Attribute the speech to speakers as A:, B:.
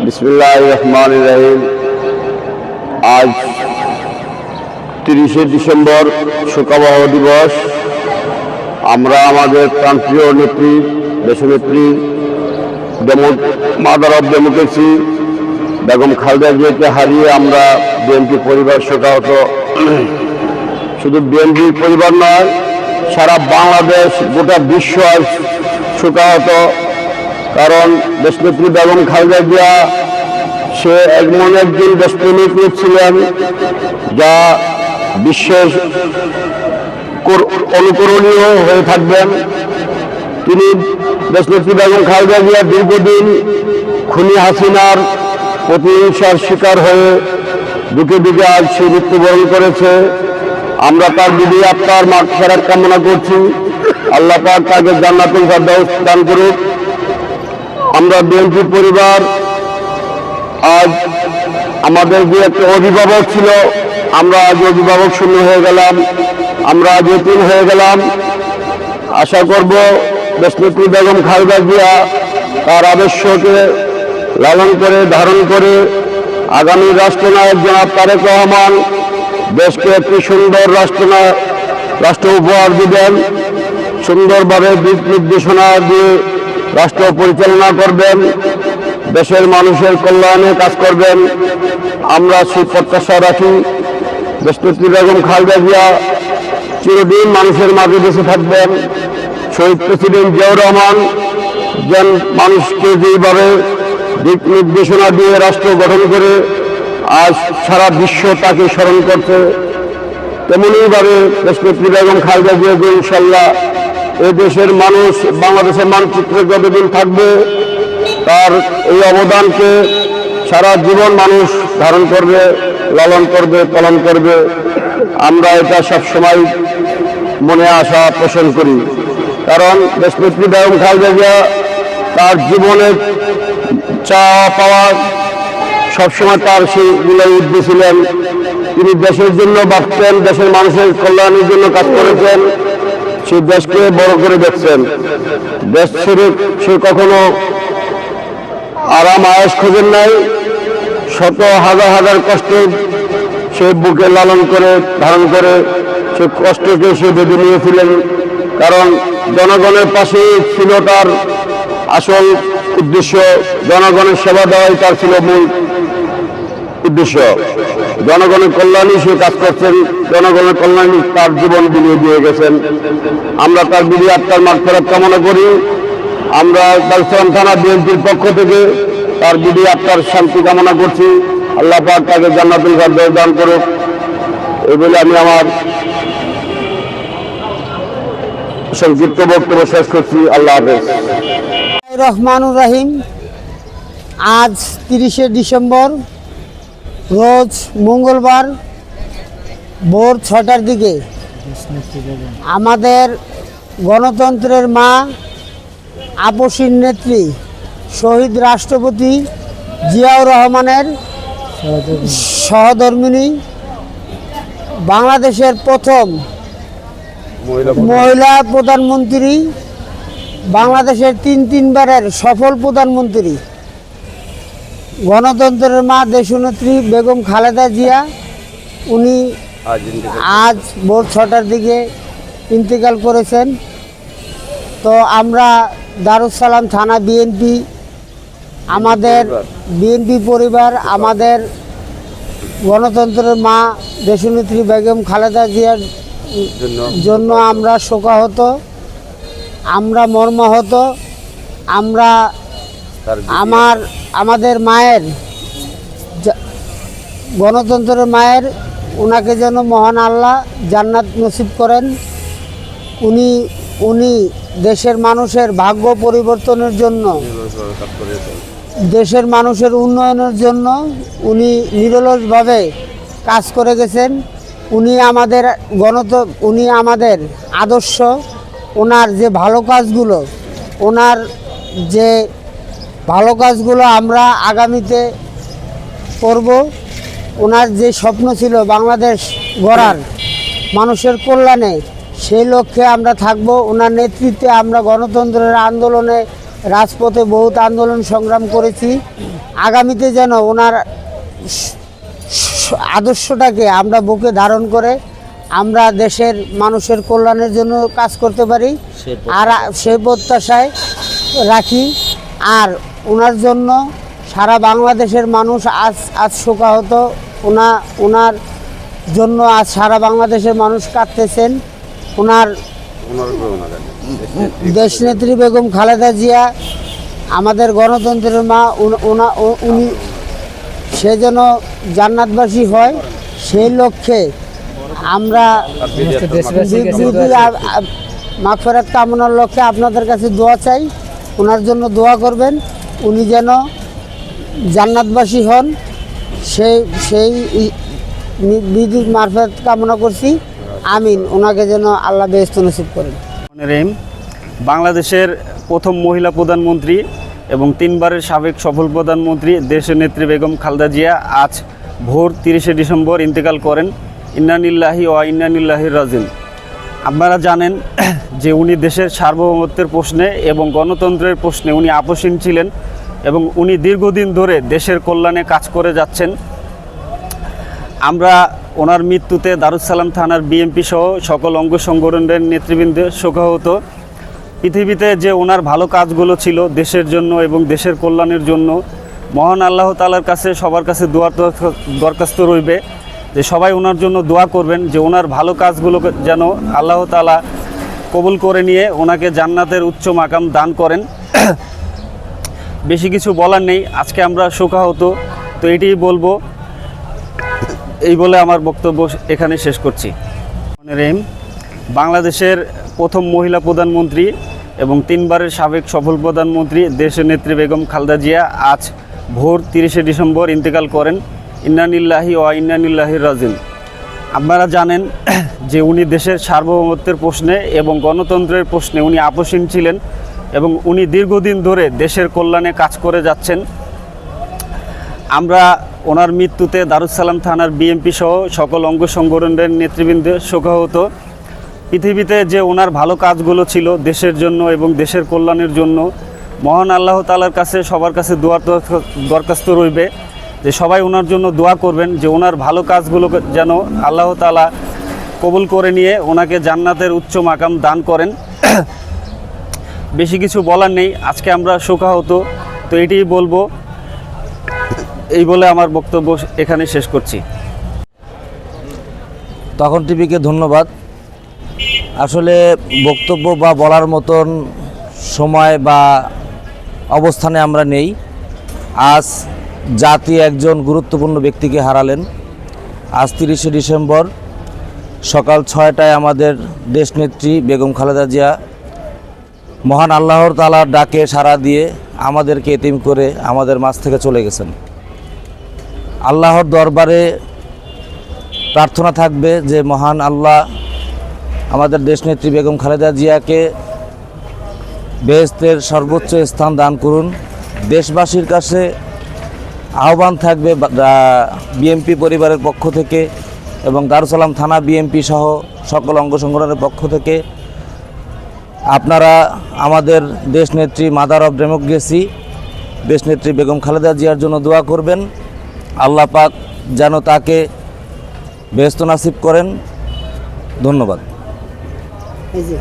A: বিসমিল্লাহির রহমানির রহিম। আজ 30শে ডিসেম্বর শোকাবহ দিবস। আমরা আমাদের প্রান্তীয় নেত্রী, দেশনেত্রী, mother of democracy Begum Khaleda জিয়াকে হারিয়ে আমরা বিএনপি পরিবার শোকাহত। শুধু বিএনপি পরিবার নয়, সারা বাংলাদেশ, গোটা বিশ্ব আজ শোকাহত। কারণ দেশনেত্রী বেগম খালেদা জিয়া সে এমন একজন দেশপ্রেমিক ছিলেন যা বিশ্বের অনুকরণীয় হয়ে থাকবেন। তিনি দেশনেত্রী বেগম খালেদা জিয়া দীর্ঘদিন খুনি হাসিনার প্রতিহিংসার শিকার হয়ে দুঃখে দুঃখে আজ সে মৃত্যুবরণ করেছে। আমরা তার বিধি আত্মার মাগফিরাত কামনা করছি। আল্লাহ পাক তাকে জান্নাতুল ফেরদাউস দান করুক। আমরা বিএনপি পরিবার আজ আমাদের যে একটা অভিভাবক ছিল, আমরা আজ অভিভাবক শূন্য হয়ে গেলাম, আমরা আজ এতিম হয়ে গেলাম। আশা করব দেশনেত্রী বেগম খালেদা জিয়া তার আদর্শকে লালন করে ধারণ করে আগামী রাষ্ট্রনায়ক জনাব তারেক রহমান দেশকে একটি সুন্দর রাষ্ট্র উপহার দিবেন, সুন্দরভাবে দিক নির্দেশনা দিয়ে রাষ্ট্র পরিচালনা করবেন, দেশের মানুষের কল্যাণে কাজ করবেন। আমরা সেই প্রত্যাশা রাখি। দেশনেত্রী বেগম খালেদা জিয়া চিরদিন মানুষের মাঝে বেঁচে থাকবেন। শহীদ প্রেসিডেন্ট জিয়াউর রহমান যেন মানুষকে যেইভাবে দিক নির্দেশনা দিয়ে রাষ্ট্র গঠন করে আজ সারা বিশ্ব তাকে স্মরণ করছে, তেমনিভাবে দেশনেত্রী বেগম খালেদা জিয়াকে ইনশাল্লাহ এই দেশের মানুষ বাংলাদেশের মানচিত্রে যতদিন থাকবে তার এই অবদানকে সারা জীবন মানুষ ধারণ করবে, লালন করবে, পালন করবে। আমরা এটা সবসময় মনে আশা পোষণ করি। কারণ দেশনেত্রী বেগম খালেদা জিয়া তার জীবনের চাওয়া পাওয়া সবসময় তার সেইগুলোই উদ্দেশ্য ছিলেন। তিনি দেশের জন্য ভাবতেন, দেশের মানুষের কল্যাণের জন্য কাজ করেছেন, সেই দেশকে বড় করে দেখছেন। দেশ ছেড়ে সে কখনো আরাম আয়েশ খোঁজেন নাই। শত হাজার হাজার কষ্ট সে বুকে লালন করে ধারণ করে সে কষ্টকে সে বেঁধে নিয়েছিলেন। কারণ জনগণের পাশে ছিল তার আসল উদ্দেশ্য, জনগণের সেবা দেওয়াই তার ছিল মূল উদ্দেশ্য। জনগণের কল্যাণে সে কাজ করছেন, জনগণের কল্যাণে তার জীবন বিলিয়ে দিয়ে গেছেন। আমরা তার বিধি আত্মার মাগফিরাত কামনা করি। আমরা দারুসালাম থানা বিএনপির পক্ষ থেকে তার বিধি আত্মার শান্তি কামনা করছি। আল্লাহ পাক তাকে জান্নাতুল ফেরদাউস দান করুক। এই বলে আমি আমার সংক্ষিপ্ত বক্তব্য শেষ করছি। আল্লাহ হাফেজ।
B: রহমানুর রহিম। আজ 30শে ডিসেম্বর, রোজ মঙ্গলবার ভোর 6টার দিকে আমাদের গণতন্ত্রের মা, আপসীর নেত্রী, শহীদ রাষ্ট্রপতি জিয়াউর রহমানের সহধর্মিণী, বাংলাদেশের প্রথম মহিলা প্রধানমন্ত্রী, বাংলাদেশের তিনবারের সফল প্রধানমন্ত্রী, গণতন্ত্রের মা দেশনেত্রী বেগম খালেদা জিয়া, উনি আজ ভোর 6টার দিকে ইন্তেকাল করেছেন। তো আমরা দারুসালাম থানা বিএনপি, আমাদের বিএনপি পরিবার, আমাদের গণতন্ত্রের মা দেশনেত্রী বেগম খালেদা জিয়ার জন্য আমরা শোকাহত, আমরা মর্মাহত। আমরা আমাদের মায়ের, গণতন্ত্রের মায়ের, ওনাকে যেন মহান আল্লাহ জান্নাত নসিব করেন। উনি দেশের মানুষের ভাগ্য পরিবর্তনের জন্য, দেশের মানুষের উন্নয়নের জন্য উনি নিরলসভাবে কাজ করে গেছেন। উনি আমাদের আদর্শ। ওনার যে ভালো কাজগুলো আমরা আগামীতে করব। ওনার যে স্বপ্ন ছিল বাংলাদেশ গড়ার, মানুষের কল্যাণে, সেই লক্ষ্যে আমরা থাকব। ওনার নেতৃত্বে আমরা গণতন্ত্রের আন্দোলনে রাজপথে বহুত আন্দোলন সংগ্রাম করেছি। আগামীতে যেন ওনার আদর্শটাকে আমরা বুকে ধারণ করে আমরা দেশের মানুষের কল্যাণের জন্য কাজ করতে পারি, আর সেই প্রত্যাশায় রাখি। আর ওনার জন্য সারা বাংলাদেশের মানুষ আজ শোকাহত। ওনার জন্য আজ সারা বাংলাদেশের মানুষ কাঁদতেছেন। ওনার দেশনেত্রী বেগম খালেদা জিয়া আমাদের গণতন্ত্রের মা, উনি সে যেন জান্নাতবাসী হয় সেই লক্ষ্যে আমরা মাগফিরাত কামনার লক্ষ্যে আপনাদের কাছে দোয়া চাই। ওনার জন্য দোয়া করবেন, উনি যেন জান্নাতবাসী হন, সেই বিধির মারফত কামনা করছি। আমিন। ওনাকে যেন আল্লাহ বেহেশত নসিব করেন।
C: বাংলাদেশের প্রথম মহিলা প্রধানমন্ত্রী এবং 3 বারের সাবেক সফল প্রধানমন্ত্রী দেশের নেত্রী বেগম খালেদা জিয়া আজ ভোর 30শে ডিসেম্বর ইন্তেকাল করেন। ইন্না লিল্লাহি ওয়া ইন্না ইলাইহি রাজিউন। আপনারা জানেন যে উনি দেশের সার্বভৌমত্বের প্রশ্নে এবং গণতন্ত্রের প্রশ্নে উনি আপোষহীন ছিলেন এবং উনি দীর্ঘদিন ধরে দেশের কল্যাণে কাজ করে যাচ্ছেন। আমরা ওনার মৃত্যুতে দারুসালাম থানার বিএমপি সহ সকল অঙ্গ সংগঠনের নেতৃবৃন্দের শোকাহত। পৃথিবীতে যে ওনার ভালো কাজগুলো ছিল দেশের জন্য এবং দেশের কল্যাণের জন্য, মহান আল্লাহ তাআলার কাছে সবার কাছে দোয়ার দরখাস্ত রইবে যে সবাই ওনার জন্য দোয়া করবেন যে ওনার ভালো কাজগুলোকে যেন আল্লাহ তাআলা কবুল করে নিয়ে ওনাকে জান্নাতের উচ্চ মাকাম দান করেন। বেশি কিছু বলার নেই, আজকে আমরা শোকাহত, তো এটিই বলবো। এই বলে আমার বক্তব্য এখানে শেষ করছি। বাংলাদেশের প্রথম মহিলা প্রধানমন্ত্রী এবং 3 বারের সাবেক সফল প্রধানমন্ত্রী দেশের নেত্রী বেগম খালেদা জিয়া আজ ভোর 30শে ডিসেম্বর ইন্তেকাল করেন। ইন্না লিল্লাহি ওয়া ইন্না ইলাইহি রাজিউন। আপনারা জানেন যে উনি দেশের সার্বভৌমত্বের প্রশ্নে এবং গণতন্ত্রের প্রশ্নে উনি আপোষহীন ছিলেন এবং উনি দীর্ঘদিন ধরে দেশের কল্যাণে কাজ করে যাচ্ছেন। আমরা ওনার মৃত্যুতে দারুসালাম থানার বিএমপি সহ সকল অঙ্গ সংগঠনের নেতৃবৃন্দের শোকাহত। পৃথিবীতে যে ওনার ভালো কাজগুলো ছিল দেশের জন্য এবং দেশের কল্যাণের জন্য, মহান আল্লাহ তাআলার কাছে সবার কাছে দোয়ার দরখাস্ত রইবে যে সবাই ওনার জন্য দোয়া করবেন যে ওনার ভালো কাজগুলোকে যেন আল্লাহ তাআলা কবুল করে নিয়ে ওনাকে জান্নাতের উচ্চ মাকাম দান করেন। বেশি কিছু বলার নেই, আজকে আমরা শোকাহত, তো এটিই বলবো। এই বলে আমার বক্তব্য এখানে শেষ করছি।
D: তখন টিভিকে ধন্যবাদ। আসলে বক্তব্য বা বলার মতন সময় বা অবস্থানে আমরা নেই। আজ জাতি একজন গুরুত্বপূর্ণ ব্যক্তিকে হারালেন। আজ 30শে ডিসেম্বর সকাল 6টায় আমাদের দেশনেত্রী বেগম খালেদা জিয়া মহান আল্লাহর তাআলার ডাকে সাড়া দিয়ে আমাদেরকে এতিম করে আমাদের মাঝ থেকে চলে গেছেন। আল্লাহর দরবারে প্রার্থনা থাকবে যে মহান আল্লাহ আমাদের দেশনেত্রী বেগম খালেদা জিয়াকে বেহেশতের সর্বোচ্চ স্থান দান করুন। দেশবাসীর কাছে আহ্বান থাকবে বিএমপি পরিবারের পক্ষ থেকে এবং দারুসালাম থানা বিএমপি সহ সকল অঙ্গ সংগঠনের পক্ষ থেকে আপনারা আমাদের দেশনেত্রী মাদার অফ ডেমোক্রেসি দেশনেত্রী বেগম খালেদা জিয়ার জন্য দোয়া করবেন। আল্লাহ পাক যেন তাকে বেহেশত নাসিব করেন। ধন্যবাদ।
B: এই যে